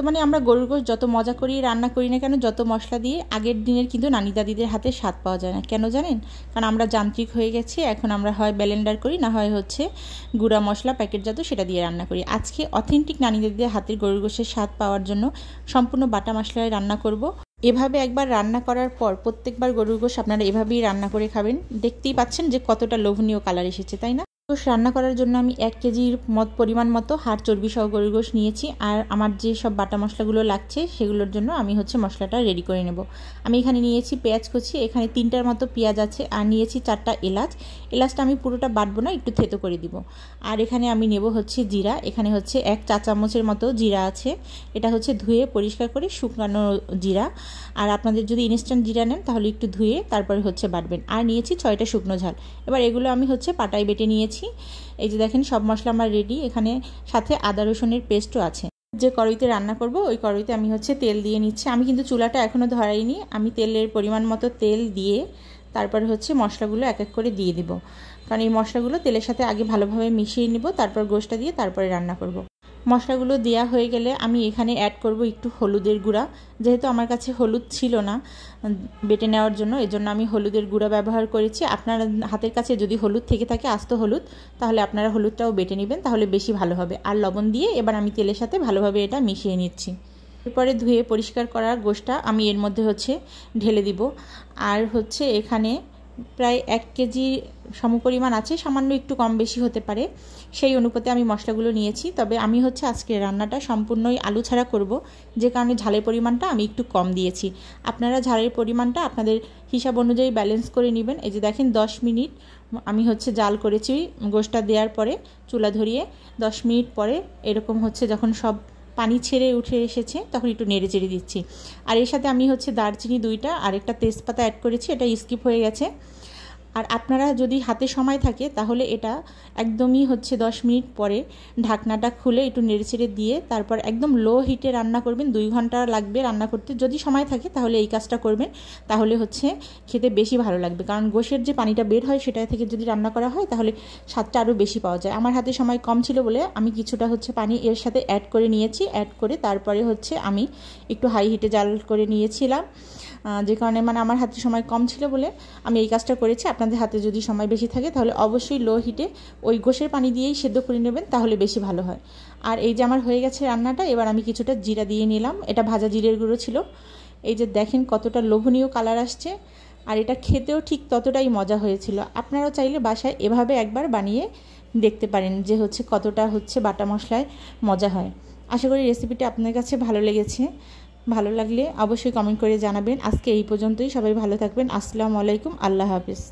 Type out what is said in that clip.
বর্তমানে আমরা গরুর গোশত যত মজা করি রান্না করি না কেন, যত মশলা দিয়ে, আগের দিনের কিন্তু নানি দাদিদের হাতে স্বাদ পাওয়া যায় না। কেন জানেন? কারণ আমরা যান্ত্রিক হয়ে গেছি। এখন আমরা হয় ব্লেন্ডার করি, না হয় হচ্ছে গুঁড়া মশলা প্যাকেটজাত সেটা দিয়ে রান্না করি। আজকে অথেন্টিক নানি দাদিদের হাতের গরুর গোশের স্বাদ পাওয়ার জন্য সম্পূর্ণ বাটা মশলায় রান্না করব। এভাবে একবার রান্না করার পর প্রত্যেকবার গরুর গোশ আপনারা এভাবেই রান্না করে খাবেন। দেখতেই পাচ্ছেন যে কতটা লোভনীয় কালার এসেছে, তাই না? গোশ রান্না করার জন্য আমি 1 কেজির পরিমাণ মতো হাড় চর্বি সহ গরুর গোশ নিয়েছি। আর আমার যে সব বাটা মশলাগুলো লাগছে সেগুলোর জন্য আমি হচ্ছে মশলাটা রেডি করে নেব। আমি এখানে নিয়েছি পেঁয়াজ কুচি, এখানে 3টার মতো পেঁয়াজ আছে, আর নিয়েছি 4টা এলাচ। এলাচটা আমি পুরোটা বাটবো না, একটু থেতো করে দিব। আর এখানে আমি নেব হচ্ছে জিরা, এখানে হচ্ছে 1 চা চামচের মতো জিরা আছে। এটা হচ্ছে ধুয়ে পরিষ্কার করে শুকনো জিরা। আর আপনাদের যদি ইনস্ট্যান্ট জিরা নেন তাহলে একটু ধুয়ে তারপরে হচ্ছে বাটবেন। আর নিয়েছি 6টা শুকনো ঝাল। এবার এগুলো আমি হচ্ছে পাটায় বেটে নিয়েছি। এই যে দেখেন সব মশলা আমার রেডি। এখানে সাথে আদা রসুনের পেস্টও আছে। যে কড়াইতে রান্না করব ওই কড়াইতে আমি হচ্ছে তেল দিয়ে নিচ্ছি। আমি কিন্তু চুলাটা এখনও ধরাইনি। আমি তেলের পরিমাণ মতো তেল দিয়ে তারপরে হচ্ছে মশলাগুলো এক এক করে দিয়ে দিব। কারণ এই মশলাগুলো তেলের সাথে আগে ভালোভাবে মিশিয়ে নিব, তারপর গোশটা দিয়ে তারপরে রান্না করব। মশলাগুলো দেওয়া হয়ে গেলে আমি এখানে অ্যাড করব একটু হলুদের গুঁড়া। যেহেতু আমার কাছে হলুদ ছিল না বেটে নেওয়ার জন্য, এজন্য আমি হলুদের গুঁড়া ব্যবহার করেছি। আপনার হাতের কাছে যদি হলুদ থেকে থাকে আস্ত হলুদ, তাহলে আপনারা হলুদটাও বেটে নেবেন, তাহলে বেশি ভালো হবে। আর লবণ দিয়ে এবার আমি তেলের সাথে ভালোভাবে এটা মিশিয়ে নিচ্ছি। এরপরে ধুয়ে পরিষ্কার করা গোশটা আমি এর মধ্যে হচ্ছে ঢেলে দিব। আর হচ্ছে এখানে প্রায় 1 কেজি সমপরিমাণ আছে, সামান্য একটু কম বেশি হতে পারে, সেই অনুপাতে আমি মশলাগুলো নিয়েছি। তবে আমি হচ্ছে আজকে রান্নাটা সম্পূর্ণই আলু ছাড়া করব, যে কারণে ঝালের পরিমাণটা আমি একটু কম দিয়েছি। আপনারা ঝালের পরিমাণটা আপনাদের হিসাব অনুযায়ী ব্যালেন্স করে নেবেন। এই যে দেখেন 10 মিনিট আমি হচ্ছে জাল করেছি গোশটা দেওয়ার পরে, চুলা ধরিয়ে 10 মিনিট পরে এরকম হচ্ছে যখন সব পানি ছেড়ে উঠে এসেছে তখন একটু নেড়ে চেড়ে দিচ্ছি। আর এর সাথে আমি হচ্ছে দারচিনি 2টা আর একটা তেজপাতা অ্যাড করেছি, এটা স্কিপ হয়ে গেছে। আর আপনারা যদি হাতে সময় থাকে তাহলে এটা একদমই হচ্ছে 10 মিনিট পরে ঢাকনাটা খুলে একটু নেড়েচেড়ে দিয়ে তারপর একদম লো হিটে রান্না করবেন। 2 ঘন্টা লাগবে রান্না করতে। যদি সময় থাকে তাহলে এই কাজটা করবেন, তাহলে হচ্ছে খেতে বেশি ভালো লাগবে। কারণ গোশের যে পানিটা বের হয় সেটা থেকে যদি রান্না করা হয় তাহলে স্বাদটা আরও বেশি পাওয়া যায়। আমার হাতে সময় কম ছিল বলে আমি কিছুটা হচ্ছে পানি এর সাথে অ্যাড করে নিয়েছি। অ্যাড করে তারপরে হচ্ছে আমি একটু হাই হিটে জাল করে নিয়েছিলাম, যে কারণে আমার হাতে সময় কম ছিল বলে আমি এই কাজটা করেছি। আপনাদের হাতে যদি সময় বেশি থাকে তাহলে অবশ্যই লো হিটে ওই গোশের পানি দিয়েই সেদ্ধ করে নেবেন, তাহলে বেশি ভালো হয়। আর এই যে আমার হয়ে গেছে রান্নাটা, এবার আমি কিছুটা জিরা দিয়ে নিলাম। এটা ভাজা জিরের গুঁড়ো ছিল। এই যে দেখেন কতটা লোভনীয় কালার আসছে, আর এটা খেতেও ঠিক ততটাই মজা হয়েছিল। আপনারাও চাইলে বাসায় এভাবে একবার বানিয়ে দেখতে পারেন যে হচ্ছে কতটা হচ্ছে বাটা মশলায় মজা হয়। আশা করি রেসিপিটা আপনার কাছে ভালো লেগেছে। ভালো লাগলে অবশ্যই কমেন্ট করে জানাবেন। আজকে এই পর্যন্তই। সবাই ভালো থাকবেন। আসসালামু আলাইকুম। আল্লাহ হাফেজ।